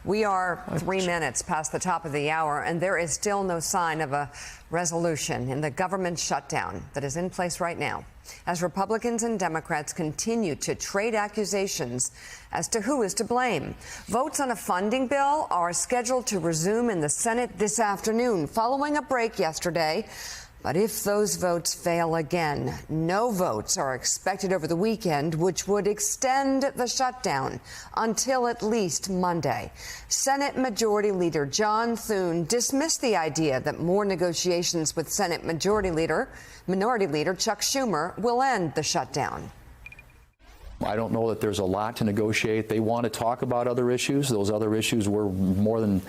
We are 3 minutes past the top of the hour, and there is still no sign of a resolution in the government shutdown that is in place right now, as Republicans and Democrats continue to trade accusations as to who is to blame. Votes on a funding bill are scheduled to resume in the Senate this afternoon, following a break yesterday. But if those votes fail again, no votes are expected over the weekend, which would extend the shutdown until at least Monday. Senate Majority Leader John Thune dismissed the idea that more negotiations with Senate Minority Leader Chuck Schumer will end the shutdown. I don't know that there's a lot to negotiate. They want to talk about other issues. Those other issues, I'm more than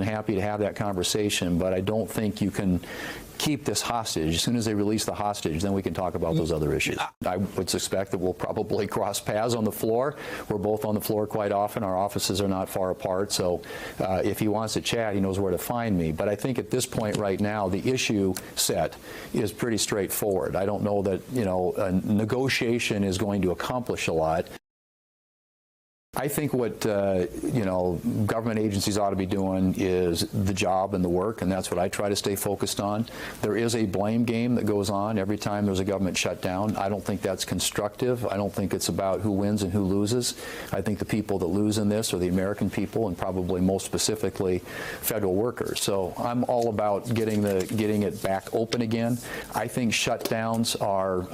happy to have that conversation, but I don't think you can keep this hostage. As soon as they release the hostage, then we can talk about those other issues. I would suspect that we'll probably cross paths on the floor. We're both on the floor quite often. Our offices are not far apart, so if he wants to chat, he knows where to find me. But I think at this point right now, the issue set is pretty straightforward. I don't know that, a negotiation is going to accomplish a lot. I think what, government agencies ought to be doing is the job and the work, and that's what I try to stay focused on. There is a blame game that goes on every time there's a government shutdown. I don't think that's constructive. I don't think it's about who wins and who loses. I think the people that lose in this are the American people, and probably most specifically federal workers. So I'm all about getting it back open again. I think shutdowns are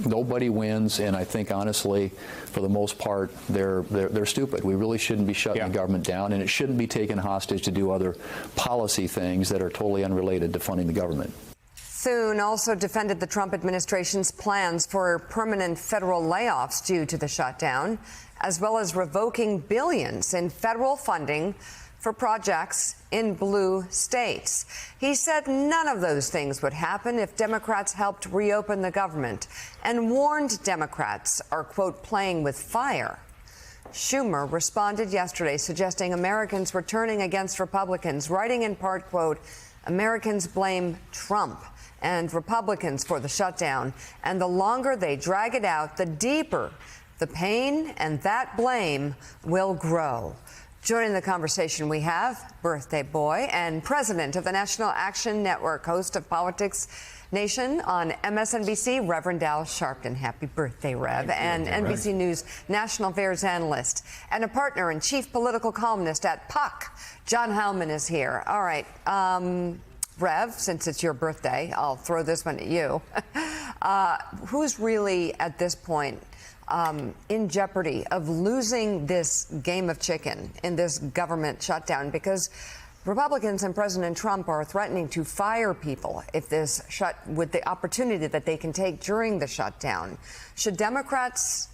nobody wins, and I think honestly, for the most part, they're stupid. We really shouldn't be shutting the government down, and it shouldn't be taken hostage to do other policy things that are totally unrelated to funding the government. Thune also defended the Trump administration's plans for permanent federal layoffs due to the shutdown, as well as revoking billions in federal funding for projects in blue states. He said none of those things would happen if Democrats helped reopen the government, and warned Democrats are, quote, playing with fire. Schumer responded yesterday, suggesting Americans were turning against Republicans, writing in part, quote, Americans blame Trump and Republicans for the shutdown, and the longer they drag it out, the deeper the pain and that blame will grow. Joining the conversation we have birthday boy and president of the National Action Network, host of Politics Nation on MSNBC, Reverend Al Sharpton. Happy birthday, Rev. And NBC News national affairs analyst and a partner and chief political columnist at Puck, John Heilemann, is here. All right, Rev, since it's your birthday, I'll throw this one at you. Who's really, at this point, in jeopardy of losing this game of chicken in this government shutdown? Because Republicans and President Trump are threatening to fire people if this with the opportunity that they can take during the shutdown. Should Democrats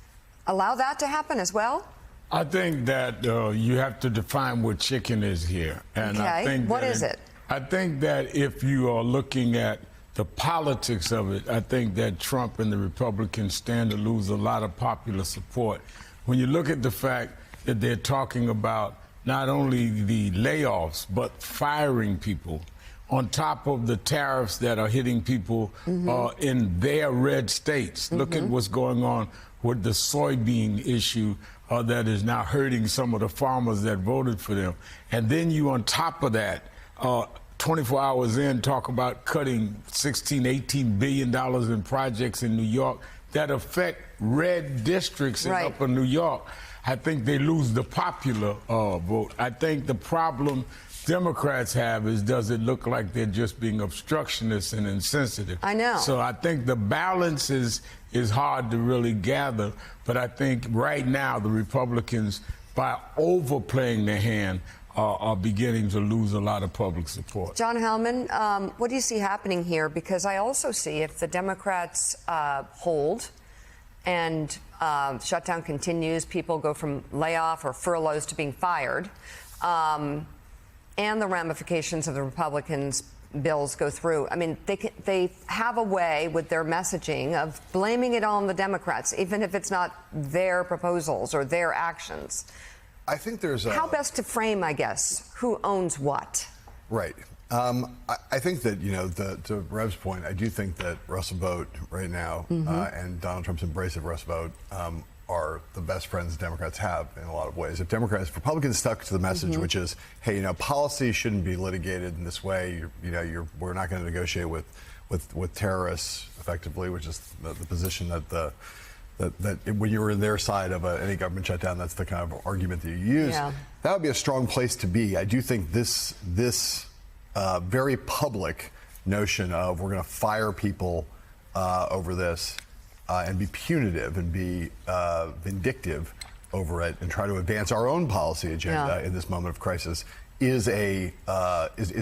allow that to happen as well? I think that you have to define what chicken is here. And okay. I think what is it? I think that if you are looking at the politics of it, I think that Trump and the Republicans stand to lose a lot of popular support. When you look at the fact that they're talking about not only the layoffs, but firing people, on top of the tariffs that are hitting people in their red states. Look at what's going on with the soybean issue that is now hurting some of the farmers that voted for them. And then you, on top of that, 24 hours in, talk about cutting $16–18 billion in projects in New York that affect red districts in upper New York. I think they lose the popular vote. I think the problem Democrats have is, does it look like they're just being obstructionist and insensitive? I know. So I think the balance is hard to really gather, but I think right now the Republicans, by overplaying their hand, are beginning to lose a lot of public support. John Heilemann, what do you see happening here? Because I also see if the Democrats hold and shutdown continues, people go from layoff or furloughs to being fired, and the ramifications of the Republicans' bills go through. I mean, they have a way with their messaging of blaming it on the Democrats, even if it's not their proposals or their actions. I think there's a... How best to frame, I guess, who owns what? Right. I think that, to Rev's point, I do think that Russ Vote right now and Donald Trump's embrace of Russ Vote are the best friends Democrats have in a lot of ways. If Republicans stuck to the message, which is, hey, policy shouldn't be litigated in this way. We're not going to negotiate with terrorists effectively, which is the position that when you were in their side of any government shutdown, that's the kind of argument that you use. Yeah. That would be a strong place to be. I do think this very public notion of we're going to fire people over this and be punitive and be vindictive over it and try to advance our own policy agenda in this moment of crisis is a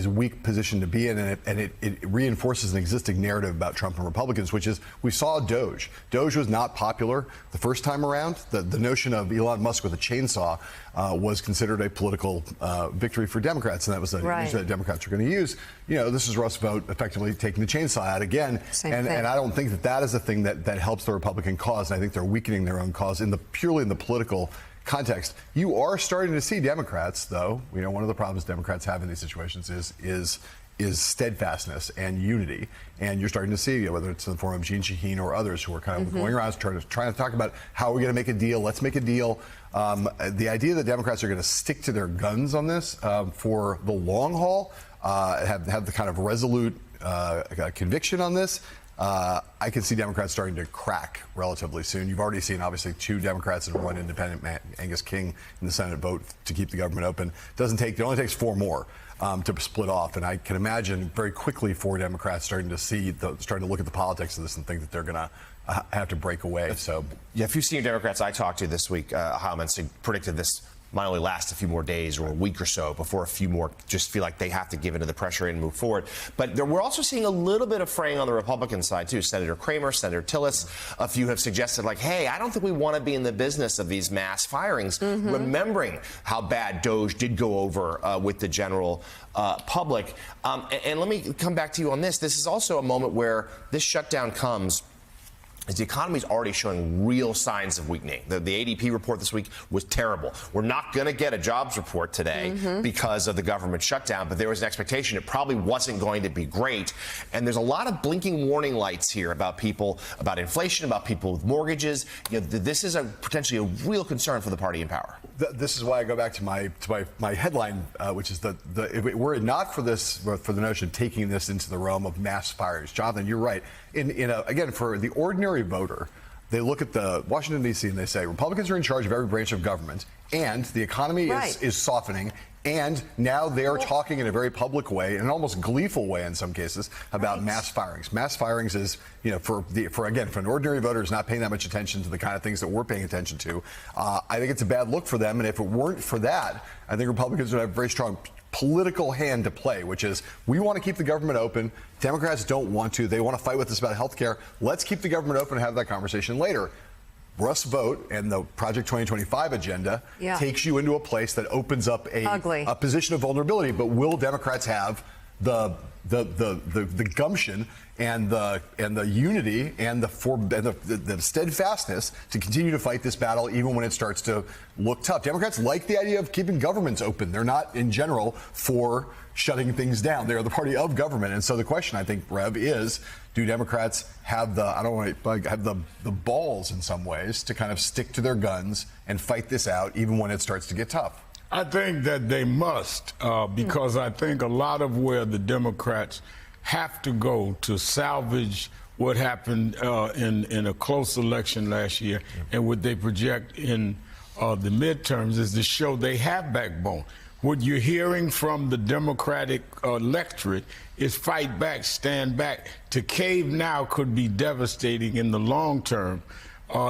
weak position to be in, and it reinforces an existing narrative about Trump and Republicans, which is we saw Doge. Doge was not popular the first time around. The notion of Elon Musk with a chainsaw was considered a political victory for Democrats, and that was the issue that Democrats were going to use. This is Rust vote effectively taking the chainsaw out again, and I don't think that is a thing that helps the Republican cause. And I think they're weakening their own cause purely in the political context. You are starting to see Democrats, though. One of the problems Democrats have in these situations is steadfastness and unity. And you're starting to see, whether it's in the form of Jeanne Shaheen or others who are kind of going around trying to talk about how we're going to make a deal. Let's make a deal. The idea that Democrats are going to stick to their guns on this for the long haul, have the kind of resolute conviction on this. I can see Democrats starting to crack relatively soon. You've already seen, obviously, 2 Democrats and 1 independent, Angus King, in the Senate vote to keep the government open. It only takes 4 more to split off, and I can imagine very quickly 4 Democrats starting to look at the politics of this and think that they're going to have to break away. So, a few senior Democrats I talked to this week, Heilman, predicted this might only last a few more days or a week or so before a few more just feel like they have to give into the pressure and move forward. But we're also seeing a little bit of fraying on the Republican side, too. Senator Kramer, Senator Tillis, a few have suggested, like, hey, I don't think we want to be in the business of these mass firings, remembering how bad Doge did go over with the general public. And let me come back to you on this. This is also a moment where this shutdown comes as the economy is already showing real signs of weakening. The ADP report this week was terrible. We're not going to get a jobs report today because of the government shutdown, but there was an expectation it probably wasn't going to be great. And there's a lot of blinking warning lights here about people, about inflation, about people with mortgages. This is potentially a real concern for the party in power. This is why I go back to my headline, which is were it not for the notion of taking this into the realm of mass firings. Jonathan, you're right. Again, for the ordinary voter, they look at the Washington, D.C. and they say Republicans are in charge of every branch of government and the economy is softening. And now they're talking in a very public way, in an almost gleeful way in some cases, about mass firings. Mass firings is, for an ordinary voter who's not paying that much attention to the kind of things that we're paying attention to. I think it's a bad look for them. And if it weren't for that, I think Republicans would have a very strong political hand to play, which is we want to keep the government open. Democrats don't want to. They want to fight with us about health care. Let's keep the government open and have that conversation later. Rust vote and the Project 2025 agenda takes you into a place that opens up a position of vulnerability. But will Democrats have the gumption and the unity and the steadfastness to continue to fight this battle even when it starts to look tough? Democrats like the idea of keeping governments open. They're not in general for shutting things down. They're the party of government. And so the question, I think, Rev, is do Democrats have the balls in some ways to kind of stick to their guns and fight this out even when it starts to get tough? I think that they must, because I think a lot of where the Democrats have to go to salvage what happened in a close election last year and what they project in the midterms is to show they have backbone. What you're hearing from the Democratic electorate is fight back, stand back. To cave now could be devastating in the long term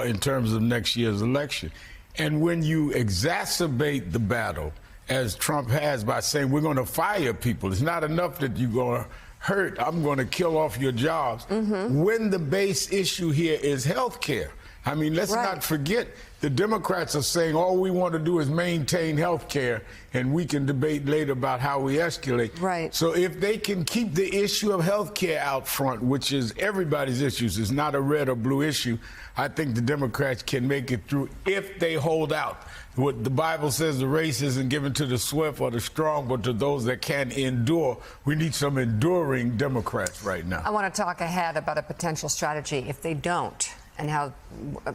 in terms of next year's election. And when you exacerbate the battle, as Trump has by saying we're going to fire people, it's not enough that you're going to hurt, I'm going to kill off your jobs. When the base issue here is health care. I mean, let's not forget the Democrats are saying all we want to do is maintain health care, and we can debate later about how we escalate. Right. So if they can keep the issue of health care out front, which is everybody's issues, it's not a red or blue issue, I think the Democrats can make it through if they hold out. What the Bible says, the race isn't given to the swift or the strong, but to those that can endure. We need some enduring Democrats right now. I want to talk ahead about a potential strategy if they don't and how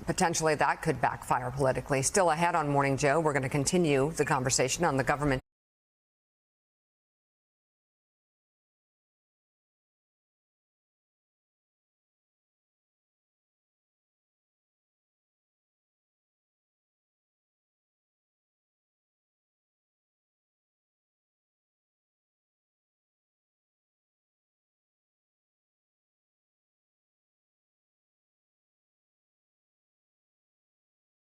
potentially that could backfire politically. Still ahead on Morning Joe, we're going to continue the conversation on the government